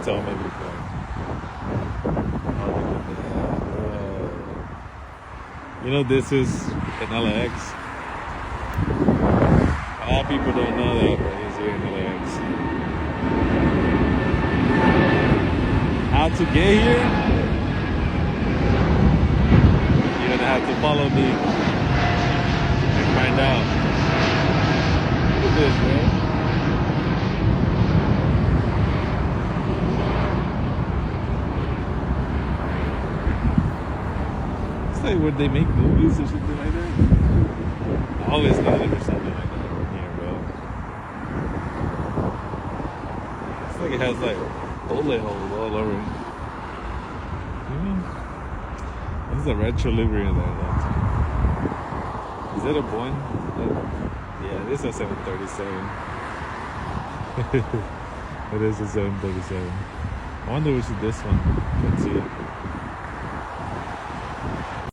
tell me before. Oh, look at that. You know, this is an LAX. A lot of people don't know that, but it's here in LAX. How to get here? You're gonna have to follow me and find out. Look at this, man. It's like when they make movies or something like that. I always knew there was something like that here, bro. It's like it has like bullet holes all over it. There's a retro livery in there. Is that a Boeing? Yeah, this is a 737. It is a 737. I wonder which is this one. Let's see.